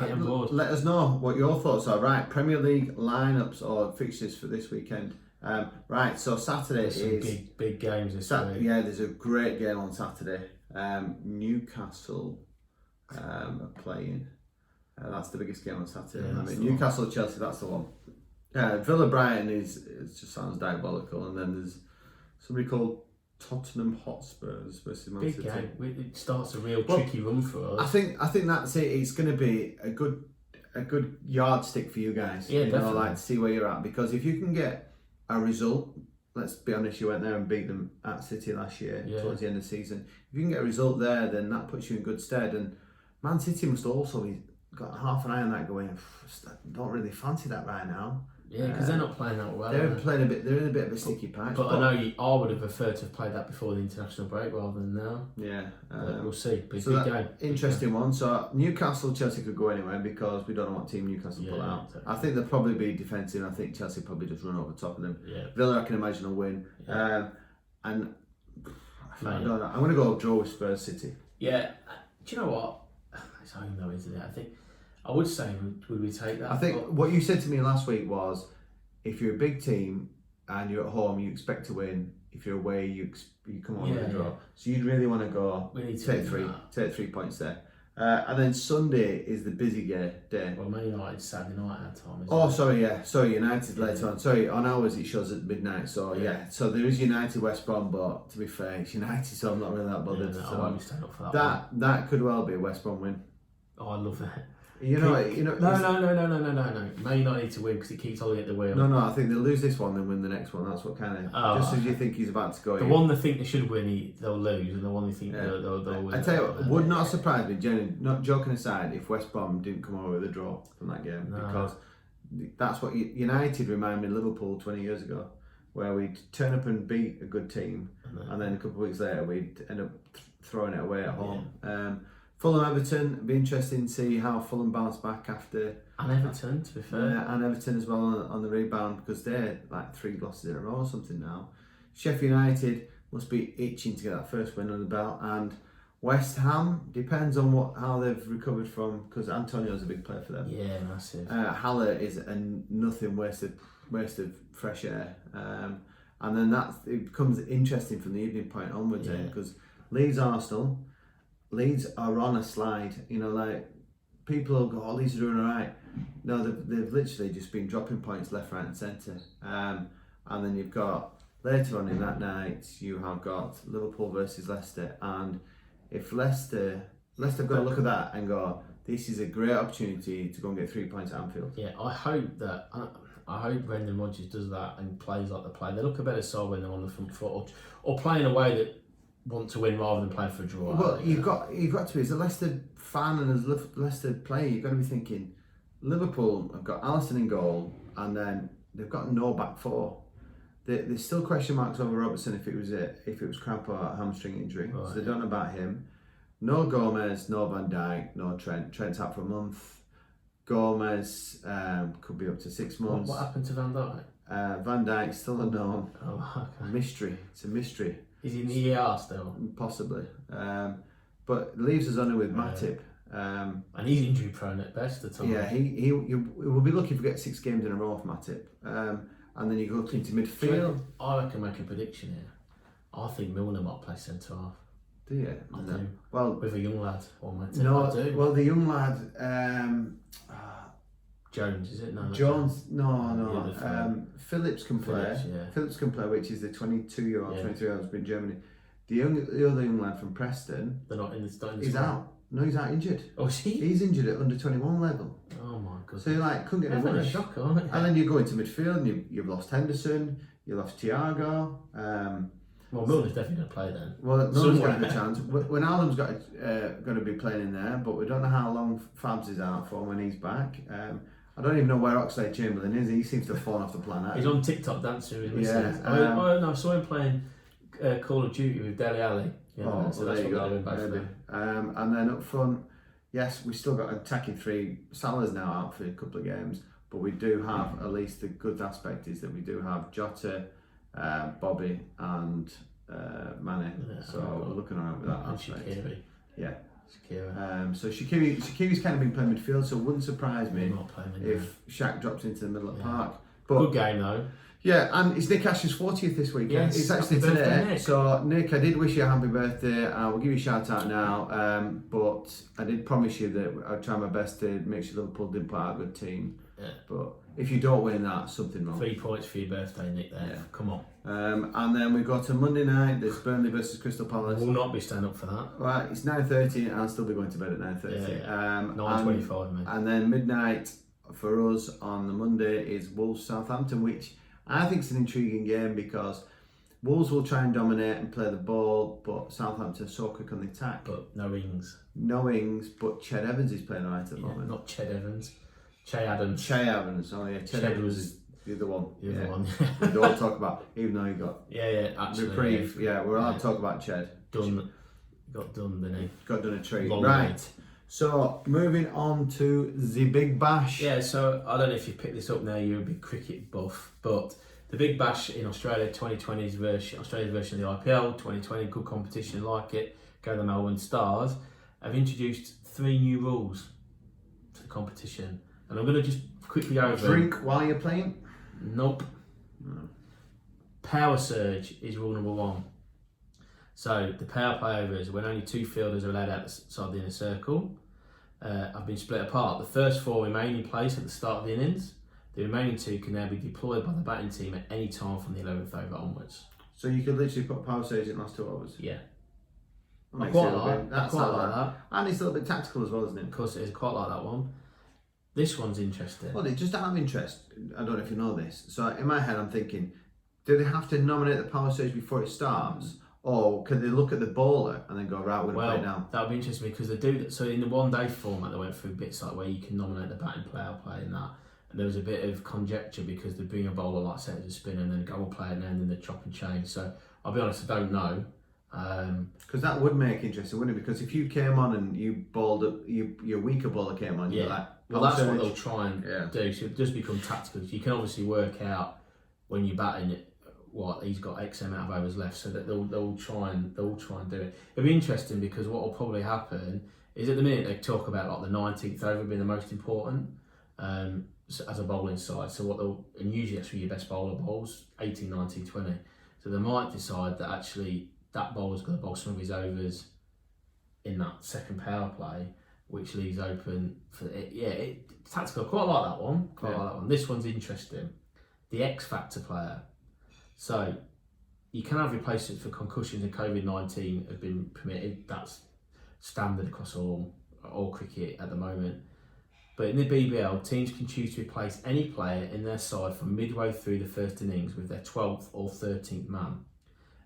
let us know what your thoughts are. Right, Premier League lineups or fixtures for this weekend. Right, so Saturday there's some big games this week. Yeah, there's a great game on Saturday. Newcastle are playing. That's the biggest game on Saturday. Yeah, Newcastle Chelsea, that's the one. Villa Brighton it just sounds diabolical, and then there's somebody called Tottenham Hotspurs versus Man City. Big game. It starts a real tricky run for us. I think that's it. It's going to be a good yardstick for you guys. Yeah, definitely. Like to see where you're at, because if you can get a result, let's be honest, you went there and beat them at City last year towards the end of the season. If you can get a result there, then that puts you in good stead. And Man City must also be got half an eye on that going. Don't really fancy that right now. Yeah, because they're not playing that well. They're in a bit of a sticky patch. But I know I would have preferred to have played that before the international break rather than now. Yeah, we'll see. Big game. Interesting one. So Newcastle, Chelsea could go anywhere because we don't know what team Newcastle pull out. Exactly. I think they'll probably be defensive. I think Chelsea probably just run over top of them. Yeah. Villa, I can imagine, will win. Yeah. And I don't know. I'm going to go draw with Spurs City. Yeah. Do you know what? It's home though, isn't it? I think I would say would we take that? I think what you said to me last week was, if you're a big team and you're at home, you expect to win. If you're away, you come on with a draw. Yeah. So you'd really want to go take 3 points there. And then Sunday is the busy day. Well, Man United Saturday night at time. Sorry, United later on. Sorry, on ours it shows at midnight. So so there is United West Brom, but to be fair, it's United, so I'm not really that bothered. I won't be staying up for that could well be a West Brom win. Oh, I love that. No. Man United need to win because it keeps holding at the wheel. No, I think they'll lose this one, then win the next one. That's what kind of. Just as you think he's about to go. The one they think they should win, they'll lose, and the one they think they'll win. I tell you what, would not surprise me, Jenny, not joking aside, if West Brom didn't come over with a draw from that game, because that's what United remind me of Liverpool 20 years ago, where we'd turn up and beat a good team, and then a couple of weeks later we'd end up throwing it away at home. Fulham Everton, it'd be interesting to see how Fulham bounce back after. And Everton, to be fair. Yeah, and Everton as well on the rebound, because they're like 3 losses in a row or something now. Sheffield United must be itching to get that first win on the belt, and West Ham depends on how they've recovered from, because Antonio's a big player for them. Yeah, massive. Haller is a nothing waste of fresh air, and then it becomes interesting from the evening point onwards, because Leeds Arsenal. Leeds are on a slide, like people will go, Leeds are doing alright. No, they've literally just been dropping points left, right and centre. And then you've got, later on in that night, you have got Liverpool versus Leicester. And if Leicester got to look at that and go, this is a great opportunity to go and get 3 points at Anfield. Yeah, I hope Brendan Rodgers does that and plays like they play. They look a better side when they're on the front foot, or play in a way that want to win rather than play for a draw. Well, you've got to be, as a Leicester fan and as a Leicester player, you've got to be thinking, Liverpool have got Alisson in goal, and then they've got no back four. There's still question marks over Robertson if it was cramp or hamstring injury, so they don't know about him. No Gomez, no Van Dijk, no Trent. Trent's out for a month. Gomez could be up to 6 months. What happened to Van Dijk? Van Dijk still unknown. Oh, okay. Mystery. It's a mystery. Is he in the ER still? Possibly. But it leaves us only with Matip. And he's injury prone at best at all. Yeah, he will be lucky if we get 6 games in a row for Matip. And then you go into midfield. I can make a prediction here. I think Milner might play centre half. Do you? I do. Well, with a young lad on my team. No, I do. Well, the young lad. Jones, is it? No. Jones, no. Phillips can play. Phillips can play, which is the 22-year-old, 23-year-old in Germany. The other young lad from Preston. They're not in the starting. He's out. No, he's out injured. Oh, is he? He's injured at under 21 level. Oh my god. So you couldn't get any worse. Shock, aren't you? And then you go into midfield and you've lost Henderson, you lost Thiago. Well, Milner's definitely going to play then. Well, Milner's got a chance. When Allen's going to be playing in there, but we don't know how long Fabs is out for when he's back. I don't even know where Oxlade-Chamberlain is. He seems to have fallen off the planet. He's on TikTok dancing with missus. I saw him playing Call of Duty with Dele Alli. So there you go. Maybe. And then up front, yes, we still got attacking 3. Salah's now out for a couple of games, but we do have, at least the good aspect is that we do have Jota, Bobby and Mane. Yeah, so we're looking around with that aspect. Shaqiri. Yeah. Shaqiri. So Shaqiri's kind of been playing midfield, so it wouldn't surprise me if Shaq drops into the middle of the park. But, good game though. Yeah, and it's Nick Ash's 40th this weekend. Yes, it's actually happy birthday, today. Nick. So Nick, I did wish you a happy birthday. We'll give you a shout out now. But I did promise you that I'd try my best to make sure Liverpool did put out a good team. Yeah. But if you don't win that, something wrong. 3 points for your birthday, Nick. There. Yeah. Come on. And then we go to Monday night. There's Burnley versus Crystal Palace. We'll not be standing up for that. Right, it's 9:30, and I'll still be going to bed at 9:30. Yeah. 9:25, mate. And then midnight for us on the Monday is Wolves Southampton, which I think is an intriguing game because Wolves will try and dominate and play the ball, but Southampton are so quick on the attack. But no wings. No wings, but Ched Evans is playing right at the moment. Not Ched Evans. Che Adams. Che Evans, oh yeah. Ched Evans is the other one. The other one. We don't talk about, even though he got actually. reprieve. Yeah, we're allowed to talk about Ched. Got done, didn't he? Got done a treat. Long right. night. So, moving on to the Big Bash. Yeah, so I don't know if you picked this up now, you're a big cricket buff, but the Big Bash in Australia, 2020's version, Australia's version of the IPL, 2020, good competition, like it, go the Melbourne Stars, have introduced 3 new rules to the competition. And I'm going to just quickly go over. Drink while you're playing? Nope. No. Power surge is rule number 1. So the power play overs, when only 2 fielders are allowed outside the inner circle, have been split apart. The first 4 remain in place at the start of the innings. The remaining 2 can now be deployed by the batting team at any time from the 11th over onwards. So you could literally put power surge in the last 2 overs? Yeah. I quite like that. And it's a little bit tactical as well, isn't it? Of course it is, quite like that one. This one's interesting. Well, just out of interest, I don't know if you know this. So in my head, I'm thinking, do they have to nominate the power surge before it starts? Or can they look at the bowler and then go, right, we're going to play now? That would be interesting because they do that. So in the one-day format, they went through bits like where you can nominate the batting player, play and that. And there was a bit of conjecture because they bring a bowler like set as a spinner and then go and play it and then they chop and change. So I'll be honest, I don't know. Because that would make interesting, wouldn't it? Because if you came on and you bowled up, your weaker bowler came on, you're like, well, that's what they'll try and do. So it does become tactical. You can obviously work out when you're batting it, what he's got X amount of overs left, so that they'll try and do it. It'll be interesting because what will probably happen is at the minute they talk about like the 19th over being the most important as a bowling side. So and usually that's where your best bowler bowls 18, 19, 20. So they might decide that actually that bowler's going to bowl some of his overs in that second power play, which leaves open for it. Tactical. Quite like that one. Like that one. This one's interesting. The X Factor player. So you can have replacements for concussions and COVID-19 have been permitted. That's standard across all cricket at the moment. But in the BBL, teams can choose to replace any player in their side from midway through the first innings with their 12th or 13th man.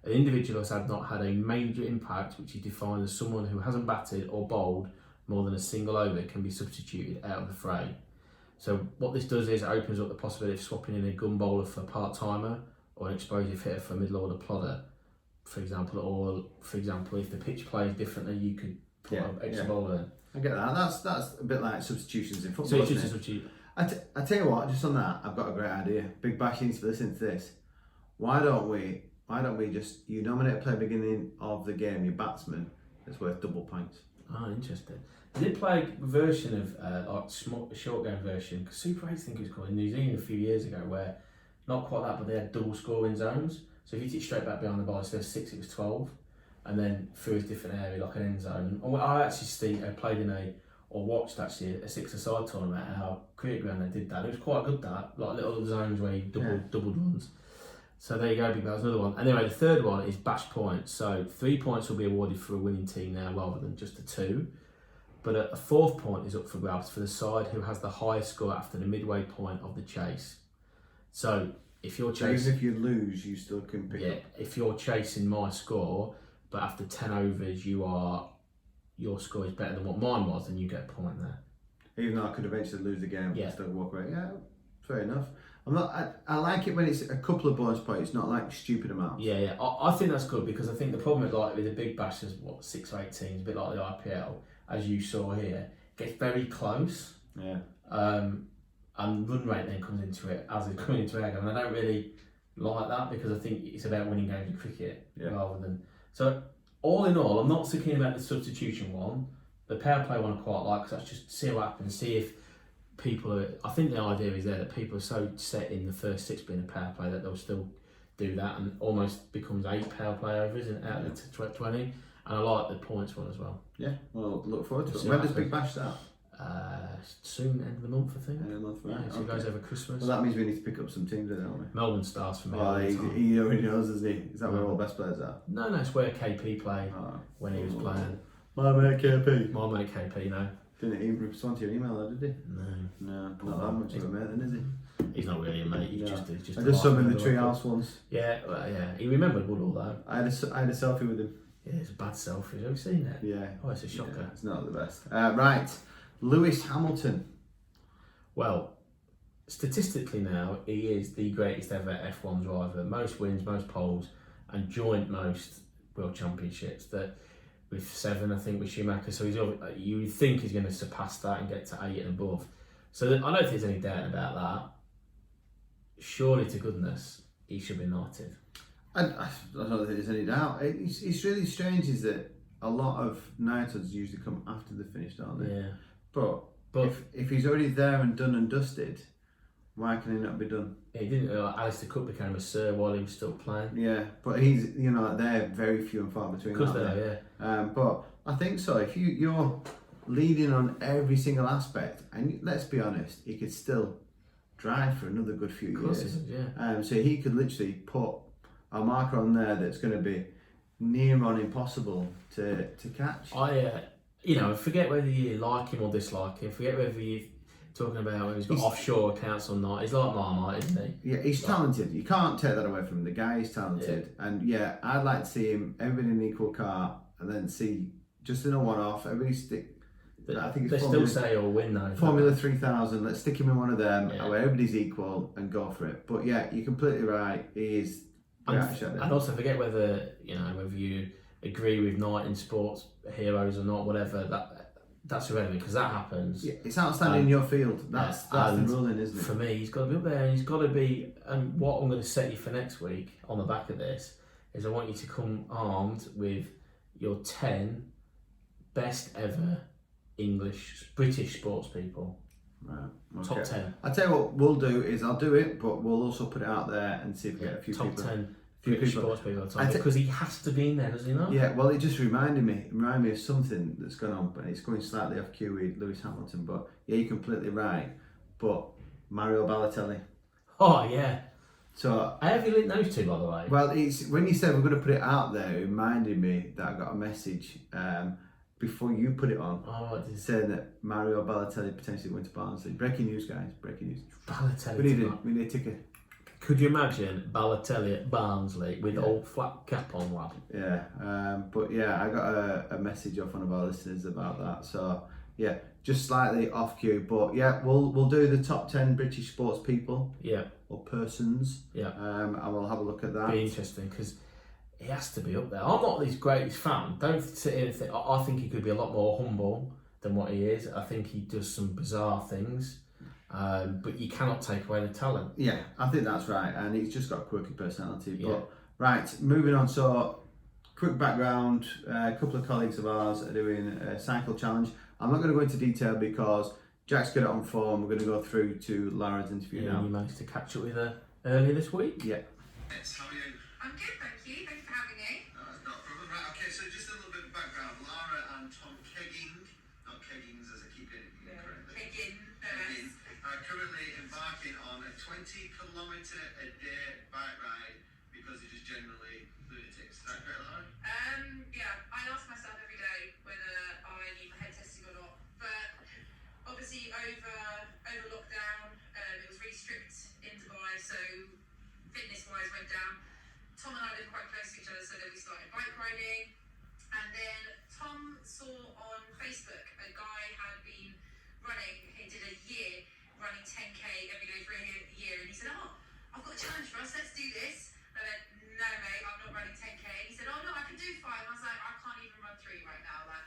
An individual has not had a major impact, which is defined as someone who hasn't batted or bowled more than a single over, can be substituted out of the fray. So what this does is it opens up the possibility of swapping in a gun bowler for a part-timer or an explosive hitter for a middle order plodder, for example. Or for example, if the pitch plays differently, you could put an extra bowler in. I get that. That's a bit like substitutions in football. I tell you what, just on that, I've got a great idea. Big Bash needs to listen to this. Why don't we just, you nominate a player beginning of the game, your batsman, that's worth double points. Oh, interesting. They did play a version of a short game version, because Super 8 I think it was called, in New Zealand a few years ago, where not quite that, but they had double scoring zones. So if you hit it straight back behind the ball, instead of 6 it was 12, and then through a different area like an end zone. I actually watched actually a six-a-side tournament at our cricket ground. They did that. It was quite good, that, like little zones where you doubled runs. So there you go, Big Bel's another one. Anyway, the third one is bash points. So 3 points will be awarded for a winning team now rather than just a 2. But a fourth point is up for grabs for the side who has the highest score after the midway point of the chase. So if you're chasing... even if you lose, you still can pick up. If you're chasing my score, but after 10 overs your score is better than what mine was, then you get a point there. Even though I could eventually lose the game and still walk away. Yeah, fair enough. I like it when it's a couple of bonus points, it's not like stupid amounts. Yeah. I think that's good, because I think the problem with the big bash is 6 or 8 teams, a bit like the IPL, as you saw here, gets very close. Yeah. And run rate then comes into it as it's coming into air game. And I don't really like that, because I think it's about winning games of cricket rather than. So all in all, I'm not so keen about the substitution one. The power play one I quite like, because that's just see what happens, see if people are. I think the idea is there that people are so set in the first 6 being a power play that they'll still do that, and almost becomes 8 power play overs out of the 20. And I like the points one as well. Yeah, well, look forward to it. When does Big Bash start? Soon, end of the month, I think. End of the month, right? So it goes over Christmas. Well, that means we need to pick up some teams, don't we? Melbourne starts for me. Oh, he already knows, doesn't he? Is that where all the best players are? No, it's where KP played when he was playing. My mate KP. My mate KP, no. Didn't he respond to your email, though, did he? No. Not that much of a mate, then, is he? He's not really a mate. He's just. I just saw him in the treehouse once. Yeah, he remembered Woodall though. I had a selfie with him. Yeah, it's a bad selfie. Have you seen it? Yeah. Oh, it's a shocker. Yeah, it's not the best. Right, Lewis Hamilton. Well, statistically now, he is the greatest ever F1 driver. Most wins, most poles, and joint most world championships. That with 7, I think, with Schumacher. So you would think he's going to surpass that and get to 8 and above. So I don't think there's any doubt about that. Surely to goodness, he should be knighted. I don't think there's any doubt. It's really strange is that a lot of knighthoods usually come after the finish, don't they? Yeah. But if he's already there and done and dusted, why can he not be done? He didn't. Alistair Cook became a Sir while he was still playing. Yeah, but he's they're very few and far between. Because they are, yeah. But I think so. If you're leading on every single aspect, and let's be honest, he could still drive for another good few years. So he could literally put a marker on there that's going to be near on impossible to catch. Forget whether you like him or dislike him. Forget whether you're talking about whether he's got offshore accounts or not. He's like Marmite, isn't he? Yeah, he's talented. You can't take that away from him. The guy is talented. Yeah. And I'd like to see him, everybody in an equal car, and then see, just in a one-off, everybody stick I think They it's still say he'll win though. Formula 3000. Let's stick him in one of them where everybody's equal and go for it. But yeah, you're completely right. He is. And also forget whether you agree with Knight in sports heroes or not, whatever. That's irrelevant because that happens. Yeah, it's outstanding in your field. That's the ruling, isn't it? For me, he's got to be up there, and he's got to be. And what I'm going to set you for next week on the back of this is I want you to come armed with your 10 best ever British sports people. Right. Okay. Top 10. I'll tell you what we'll do is I'll do it, but we'll also put it out there and see if we get a few top people. 10 British sports people because he has to be in there, does he not? Yeah, well, it just reminded me of something that's gone on, but it's going slightly off cue with Lewis Hamilton. But yeah, you're completely right. But Mario Balotelli. Oh yeah. So I have you linked those two, by the way. Well, it's when you said we're going to put it out there, it reminded me that I got a message before you put it on. Oh, what did it say? Saying that Mario Balotelli potentially went to Barnsley. Breaking news, guys. Breaking news. Balotelli. We need a ticket. Could you imagine Balotelli at Barnsley with old flat cap on, lad? Yeah, but yeah, I got a message off one of our listeners about that. So yeah, just slightly off cue, but yeah, we'll do the top 10 British sports people. Yeah. Or persons. Yeah. And we'll have a look at that. Be interesting because he has to be up there. I'm not his greatest fan. Don't sit here and think. I think he could be a lot more humble than what he is. I think he does some bizarre things. But you cannot take away the talent. Yeah, I think that's right, and he's just got a quirky personality. Yeah. But right, moving on. So, quick background: a couple of colleagues of ours are doing a cycle challenge. I'm not going to go into detail because Jack's got it on form. We're going to go through to Lara's interview now. You managed to catch up with her earlier this week. Yeah. Yes, how are you? I'm good, thank you. Thank you for having me. No, that's not a problem. Right, okay, so just a little bit of background. Lara and Tom Kegging, not Keggings as I keep getting it correctly. Kegging. Currently embarking on a 20-kilometre a day bike ride because they're just generally lunatics. Is that correct, Lara? Yeah, I ask myself every day whether I need my head testing or not. But obviously over lockdown, it was really strict in Dubai, so fitness-wise went down. Tom and I live quite close to each other, so then we started bike riding. And then Tom saw on Facebook a guy had been running, he did a year running 10k every day for a year, and he said, "Oh, I've got a challenge for us, let's do this." And I went, "No mate, I'm not running 10k." And he said, "Oh no, I can do 5." And I was like, "I can't even run 3 right now." Like,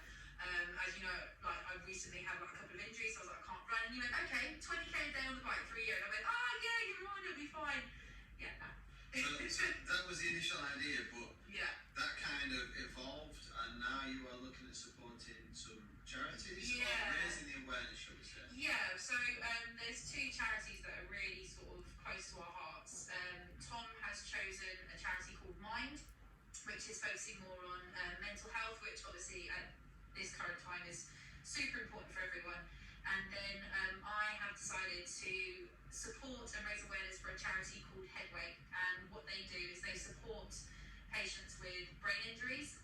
as you know, like I've recently had like a couple of injuries, so I was like, "I can't run." And he went, "Okay, 20k a day on the bike for a year." And I went, "Oh yeah, you're on, it'll be fine." Yeah, no. So that was the initial idea, but yeah, that kind of evolved, and now you are looking at supporting some charities or raising the awareness, shall we say? Yeah, so there's 2 charities that are really sort of close to our hearts. Tom has chosen a charity called Mind, which is focusing more on mental health, which obviously at this current time is super important for everyone. And then I have decided to support and raise awareness for a charity called Headway. And what they do is they support patients with brain injuries.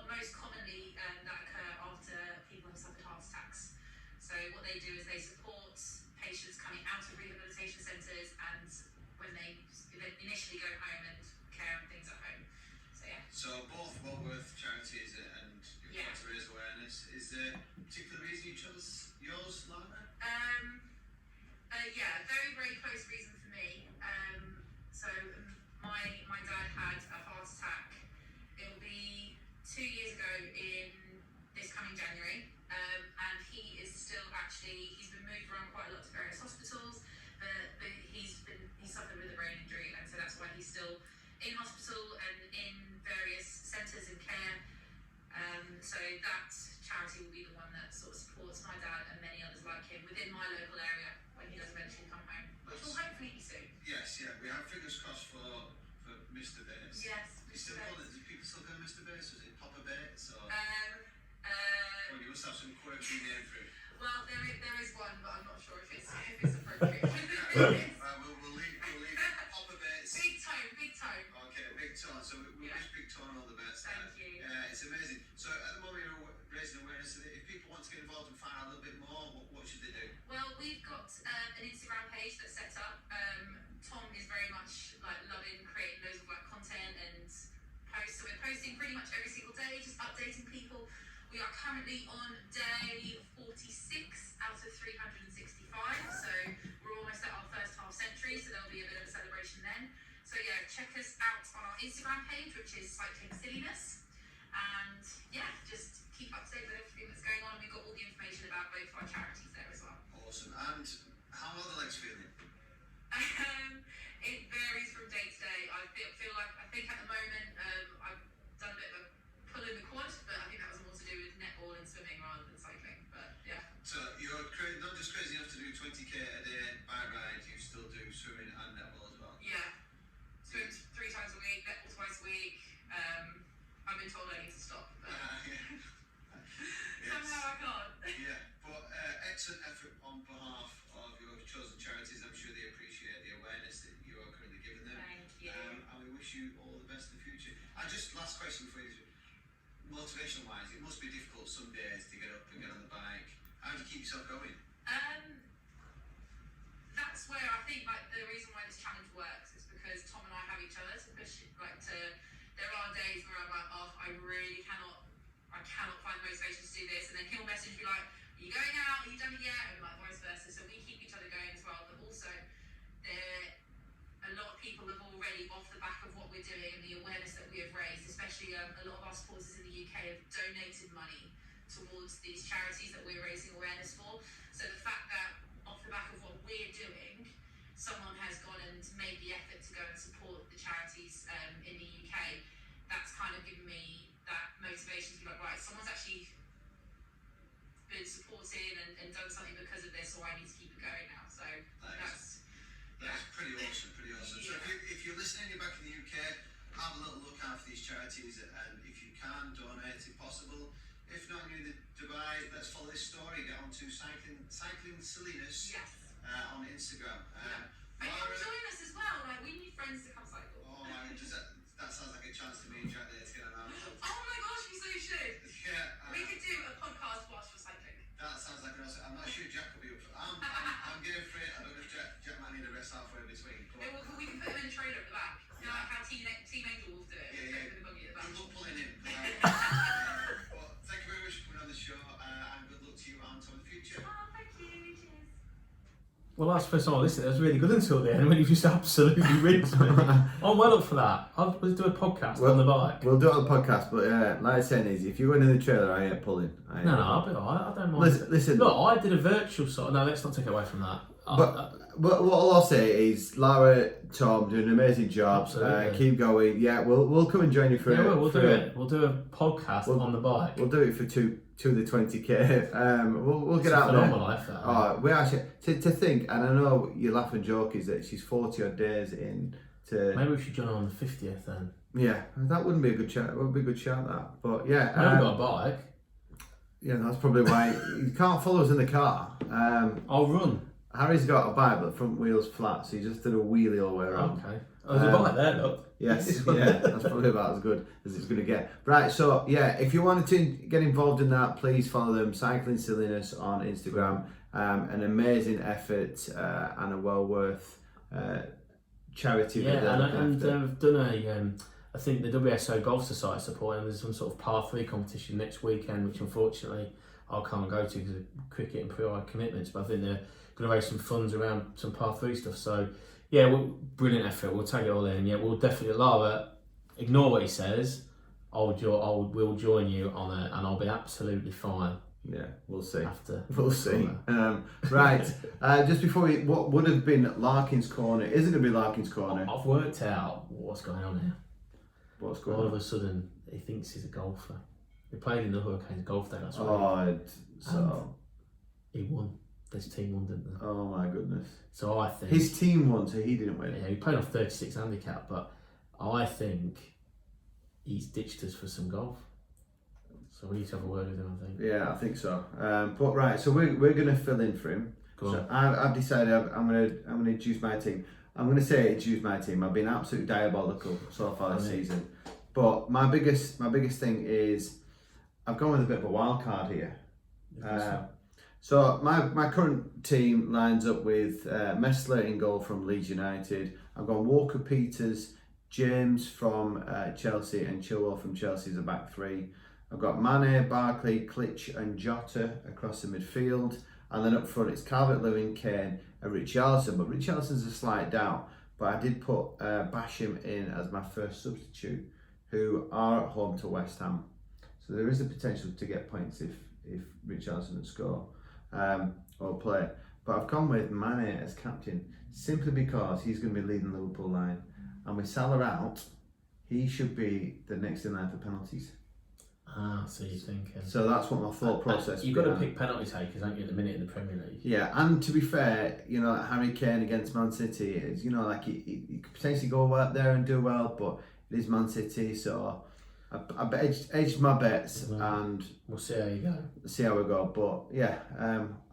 Most commonly that occur after people have suffered heart attacks. So what they do is they support patients coming out of rehabilitation centres and when they initially go home and care and things at home. So yeah. So both well worth charities and you've got to raise awareness. Is there a particular reason you chose yours, Lara? Yeah, very, very close reason for me. So my dad had a heart attack. It'll be 2 years ago in this coming January, and he is still he's been moved around quite a lot to various hospitals, but he's suffered with a brain injury, and so that's why he's still in hospital and in various centres and care. So that charity will be the one that sort of supports my dad and many others like him within my local area when he does eventually come home, which will hopefully be soon. Yes, yeah, we have fingers crossed for Mr. Bates. Yes, Mr. Bates. Do people still go Mr. Bates? Was it Papa Bates or? Well, you must have some quirky name for it. Well, there is one, but I'm not sure if it's appropriate. We'll leave Papa Bates. Big tone. Okay, big tone. So we wish Big Tone all the best. Thank you. It's amazing. So at the moment you're raising awareness. So if people want to get involved and find out a little bit more, what should they do? Well, we've got an Instagram page that's set up. Tom is very much like loving creating loads of like content and posts. So we're posting pretty much every single day, just updating people. We are currently on 365, so we're almost at our first half century, so there'll be a bit of a celebration then. So yeah, check us out on our Instagram page, which is Cycling Silliness, and yeah, just keep up to date with everything that's going on. We've got all the information about both our charities there as well. Awesome. And how are the legs feeling? It varies from day to day. I think at the moment I've done a bit of a pull in the quad, but I think that was more to do with netball and swimming rather than cycling. But yeah. So you're not just crazy enough to do 20k a day bike ride, you still do swimming and netball as well? Yeah. Swim 3 times a week, netball twice a week. I've been told I need to stop, but somehow I can't. Yeah, but excellent effort on behalf of your chosen charities. I'm sure they appreciate the awareness that you are currently giving them. Thank you. And we wish you all the best in the future. And just last question for you, motivational wise, it must be difficult some days to get up and get on the bike. How do you keep yourself going? That's where I think like the reason why this challenge works is because Tom and I have each other to push it. There are days where I'm like, oh, I cannot find motivation to do this, and then he'll message me like, are you going out? Are you done it yet? And like vice versa. So we keep each other going as well. But also, a lot of people have already, off the back of what we're doing and the awareness that we have raised, especially a lot of our supporters in the UK have donated money towards these charities that we're raising awareness for. So the fact that off the back of what we're doing, someone has gone and made the effort to go and support the charities in the UK, that's kind of given me that motivation to be like, right, someone's actually been supported and done something because of this, so I need to keep it going now. So that's pretty awesome, pretty awesome. Yeah. So if you're listening, you're back in the UK, have a little look out for these charities, and if you can, donate if possible. If not, you're in Dubai, let's follow this story, get on to Cycling Silliness on Instagram. And come join us as well, like we need friends to come cycle. Oh my, that sounds like a chance to me and Jack there to get around. Oh my gosh, we so should. Yeah. We could do a podcast whilst we're cycling. That sounds like an awesome. I'm not sure Jack will be up for it. I'm getting for it. I don't know if Jack might need a rest halfway between. We can put him in a trailer at the back. You know, like how Team Angel Wolf do it. Yeah. With the buggy at the back. Good luck pulling him. But thank you very much for coming on the show, and good luck to you and Tom in the future. Oh, thank you. Cheers. Well, that's the first time I listened. It was really good until the end when you just absolutely rinsed me. I'm well up for that. I'll do a podcast on the bike. We'll do it on the podcast, but like I said, is if you're going in the trailer, I ain't pulling. No, I'll be alright. I don't mind. Listen. Look, I did a virtual sort. No, let's not take it away from that. But what I'll say is, Lara, Tom, doing an amazing job. Absolutely. Keep going. Yeah, we'll come and join you for we'll do it. We'll do a podcast on the bike. We'll do it for two of the 20k. We'll get out there. Phenomenal effort. We actually to think, and I know you laugh and joke, is that she's 40 odd days in to. Maybe we should join her on the 50th then. Yeah, that wouldn't be a good shout. It would be a good shout that. But yeah, I haven't got a bike. Yeah, that's probably why you can't follow us in the car. I'll run. Harry's got a bike, but the front wheel's flat, so he just did a wheelie all the way around. Okay. Oh, there's a bike there, look. Yes, yeah, that's probably about as good as it's going to get. Right, so yeah, if you wanted to get involved in that, please follow them, Cycling Silliness on Instagram. An amazing effort and a well worth charity. Yeah, and they've done I think the WSO Golf Society supporting, there's some sort of par 3 competition next weekend, which unfortunately I can't go to because of cricket and prior commitments, but I think they're going to raise some funds around some par 3 stuff. So yeah, brilliant effort. We'll tag it all in. Yeah, we'll definitely. Lara, ignore what he says. We'll join you on it, and I'll be absolutely fine. Yeah, we'll see. We'll see. Right, just before what would have been Larkin's Corner isn't going to be Larkin's Corner. I've worked out what's going on here. What's going on? All of a sudden, he thinks he's a golfer. He played in the Hurricanes golf day last week. Oh, so he won. His team won, didn't they? Oh my goodness. So I think his team won, so he didn't win. Yeah, he played off 36 handicap, but I think he's ditched us for some golf. So we need to have a word with him, I think. Yeah, I think so. But right, so we're going to fill in for him. So I've decided I'm going to choose my team. I'm going to say choose my team. I've been absolutely diabolical so far this season. But my biggest thing is I've gone with a bit of a wild card here. So my current team lines up with Messler in goal from Leeds United. I've got Walker Peters, James from Chelsea, and Chilwell from Chelsea as a back three. I've got Mane, Barkley, Klitsch and Jota across the midfield. And then up front it's Calvert-Lewin, Kane and Richarlison. But Richarlison's a slight doubt. But I did put Basham in as my first substitute, who are at home to West Ham. So there is a potential to get points if Richarlison would score or play. But I've gone with Mane as captain simply because he's going to be leading the Liverpool line. And with Salah out, he should be the next in line for penalties. So you're thinking. So that's what my thought process. You've got to pick penalty takers, haven't you, at the minute in the Premier League? Yeah, and to be fair, you know, Harry Kane against Man City is, you know, like he could potentially go out there and do well, but it is Man City, so I edged my bets and we'll see how you go. See how we go. But yeah,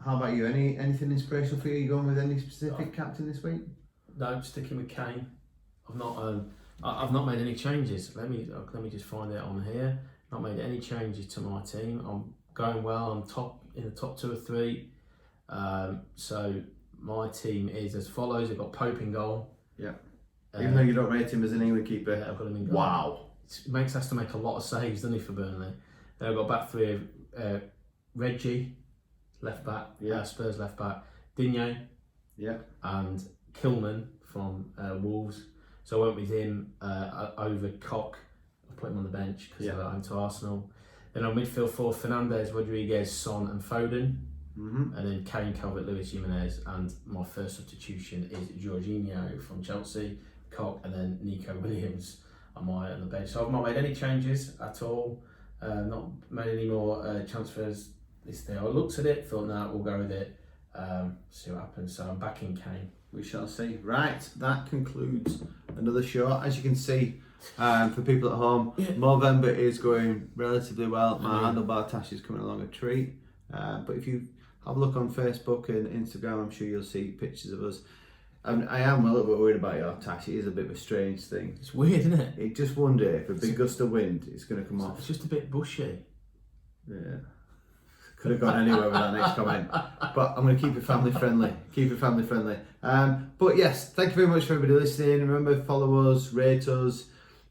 how about you? Anything inspirational for you? You going with any specific captain this week? No, sticking with Kane. I've not made any changes. Let me just find it on here. Not made any changes to my team. I'm going well. I'm in the top 2 or 3. So my team is as follows. I've got Pope in goal. Yeah. Even though you don't rate him as an England keeper. Yeah, I've got him in goal. Wow. Has to make a lot of saves, doesn't he, for Burnley? Then I've got back 3 of Reggie, left back. Yeah. Spurs left back. Digne. Yeah. And Kilman from Wolves. So I went with him over Koch. I put him on the bench because they're home to Arsenal. Then on midfield 4, Fernandes, Rodriguez, Son and Foden. And then Kane, Calvert-Lewin, Jimenez. And my first substitution is Jorginho from Chelsea, Koch, and then Nico Williams on the bench. So I've not made any changes at all. Not made any more transfers this day. I looked at it, thought, no, we'll go with it. See what happens. So I'm back in Kane. We shall see. Right, that concludes another show. As you can see, for people at home, Movember is going relatively well. My handlebar tash is coming along a treat. But if you have a look on Facebook and Instagram, I'm sure you'll see pictures of us. I am a little bit worried about your tash. It is a bit of a strange thing. It's weird, isn't it? You just wonder if a big gust of wind is going to come off. It's just a bit bushy. Yeah. Could have gone anywhere with that next comment. But I'm going to keep it family friendly. But yes, thank you very much for everybody listening. Remember, follow us, rate us.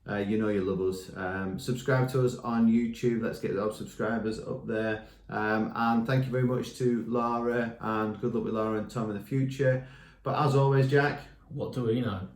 You know you love us. Subscribe to us on YouTube. Let's get those subscribers up there. And thank you very much to Lara, and good luck with Lara and Tom in the future. But as always, Jack, What do we know?